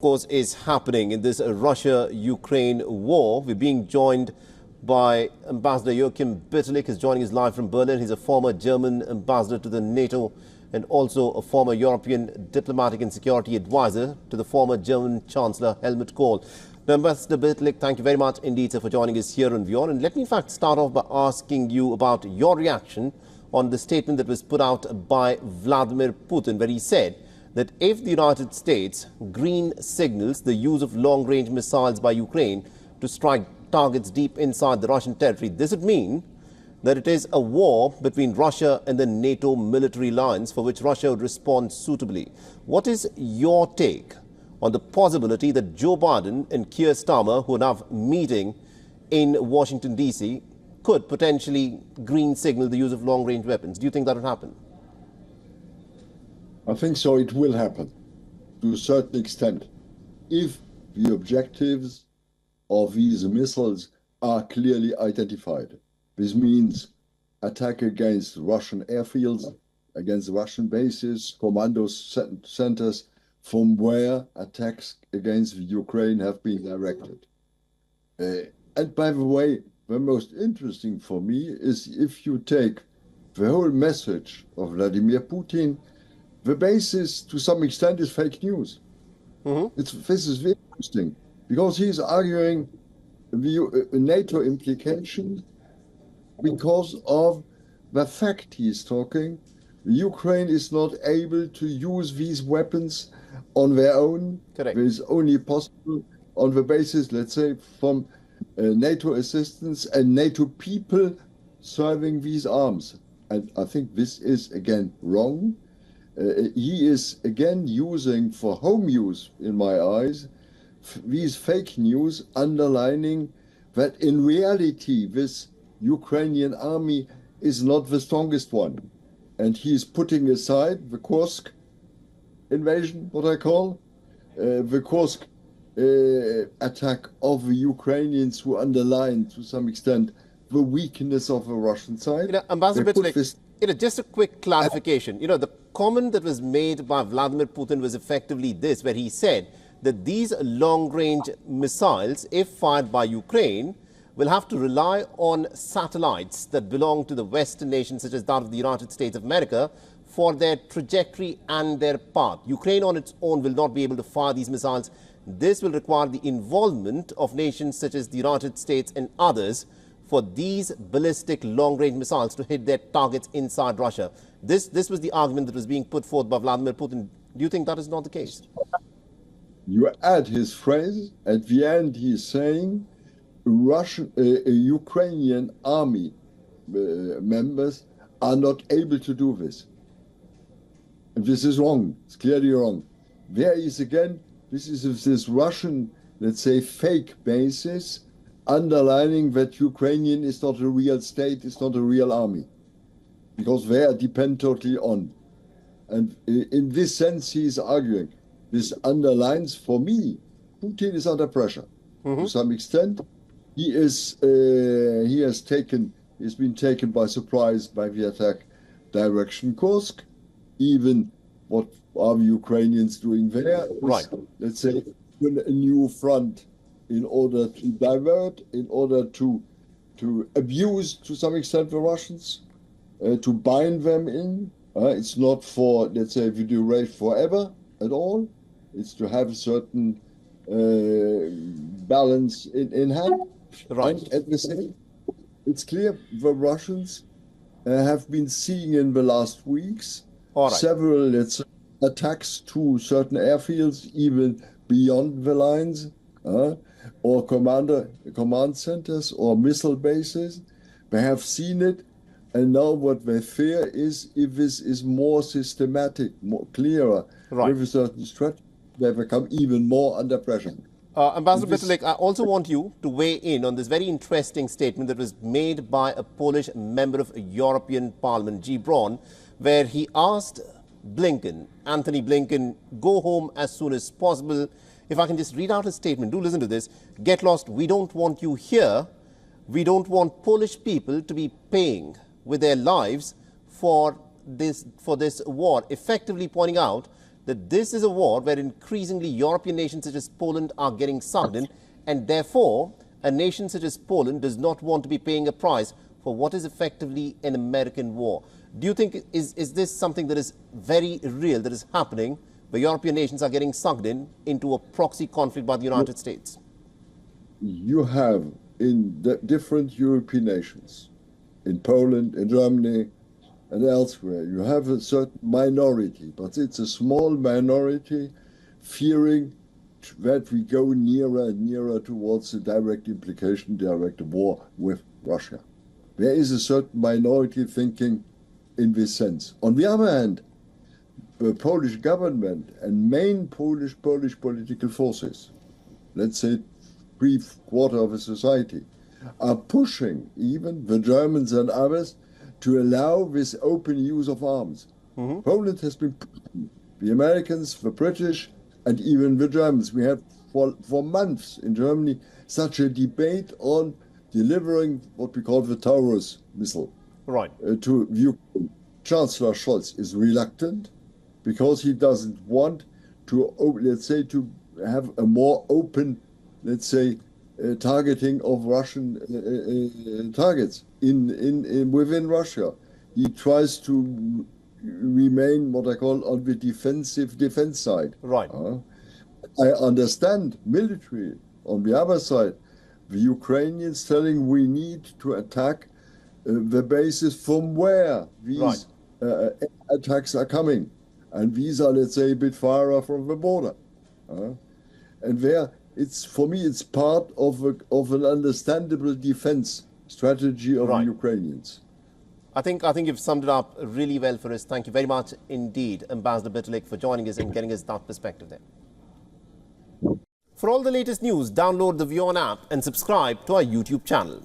course, is happening in this Russia-Ukraine war. We're being joined by Ambassador Joachim Bitterlich, is joining us live from Berlin. He's a former German ambassador to the Nato and also a former European diplomatic and security advisor to the former German Chancellor Helmut Kohl. Now, Ambassador Bitterlich, thank you very much indeed, sir, for joining us here on WION. And let me in fact start off by asking you about your reaction on the statement that was put out by Vladimir Putin, where he said that if the United States green signals the use of long-range missiles by Ukraine to strike targets deep inside the Russian territory, this would mean that it is a war between Russia and the NATO military alliance for which Russia would respond suitably. What is your take on the possibility that Joe Biden and Keir Starmer, who are now meeting in Washington, D.C., could potentially green signal the use of long-range weapons? Do you think that would happen? I think so. It will happen to a certain extent if the objectives of these missiles are clearly identified. This means attack against Russian airfields, against Russian bases, commando centers from where attacks against Ukraine have been directed. And by the way, the most interesting for me is if you take the whole message of Vladimir Putin, the basis to some extent is fake news. This is very interesting because he's arguing the NATO implication because of the fact he's talking. Ukraine is not able to use these weapons on their own. Correct. It is only possible on the basis, let's say, from NATO assistance and NATO people serving these arms. And I think this is, again, wrong. He is, again, using for home use, in my eyes, these fake news, underlining that in reality, this Ukrainian army is not the strongest one. And he's putting aside the Kursk invasion, what I call, the Kursk attack of the Ukrainians, who underline, to some extent, the weakness of the Russian side. Ambassador Bitterlich, just a quick clarification. The comment that was made by Vladimir Putin was effectively this, where he said that these long-range missiles, if fired by Ukraine, will have to rely on satellites that belong to the Western nations, such as that of the United States of America, for their trajectory and their path. Ukraine on its own will not be able to fire these missiles. This will require the involvement of nations such as the United States and others for these ballistic long-range missiles to hit their targets inside Russia. This was the argument that was being put forth by Vladimir Putin. Do you think that is not the case? You add his phrase, at the end he's saying Ukrainian army members are not able to do this. And this is wrong. It's clearly wrong. There is, again, this is this Russian, let's say, fake basis underlining that Ukrainian is not a real state, it's not a real army, because they are depend totally on. And in this sense, he is arguing. This underlines, for me, Putin is under pressure to some extent. He's been taken by surprise by the attack direction Kursk. Even what are the Ukrainians doing there? Right. Let's say a new front in order to divert, in order to abuse to some extent the Russians, to bind them in. It's not for, let's say, the duration forever at all. It's to have a certain balance in hand. Right. And at the same, it's clear the Russians have been seeing in the last weeks several, let's say, attacks to certain airfields, even beyond the lines, or command centers or missile bases. They have seen it, and now what they fear is if this is more systematic, more clearer, with a certain strategy, they become even more under pressure. Ambassador Bitterlich, I also want you to weigh in on this very interesting statement that was made by a Polish member of European Parliament, G. Braun, where he asked Anthony Blinken, go home as soon as possible. If I can just read out his statement, do listen to this. Get lost, we don't want you here. We don't want Polish people to be paying with their lives for this war, effectively pointing out that this is a war where increasingly European nations such as Poland are getting sucked in, and therefore a nation such as Poland does not want to be paying a price for what is effectively an American war. Do you think, is this something that is very real, that is happening, where European nations are getting sucked into a proxy conflict by the United States? You have in the different European nations, in Poland, in Germany, and elsewhere, you have a certain minority, but it's a small minority fearing that we go nearer and nearer towards the direct implication, direct war with Russia. There is a certain minority thinking in this sense. On the other hand, the Polish government and main Polish political forces, let's say 3/4 of the society, are pushing even the Germans and others to allow this open use of arms. Poland has been pushing the Americans, the British, and even the Germans. We had for months in Germany such a debate on delivering what we call the Taurus missile to Ukraine. Chancellor Scholz is reluctant because he doesn't want to, let's say, to have a more open, let's say, targeting of Russian targets within Russia. He tries to remain what I call on the defense side. Right. I understand military. On the other side, the Ukrainians telling we need to attack the bases from where these attacks are coming. And these are, let's say, a bit farther from the border. And there, for me, it's part of an understandable defense strategy of the Ukrainians. I think you've summed it up really well for us. Thank you very much indeed, Ambassador Bitterlich, for joining us and getting us that perspective there. For all the latest news, download the WION app and subscribe to our YouTube channel.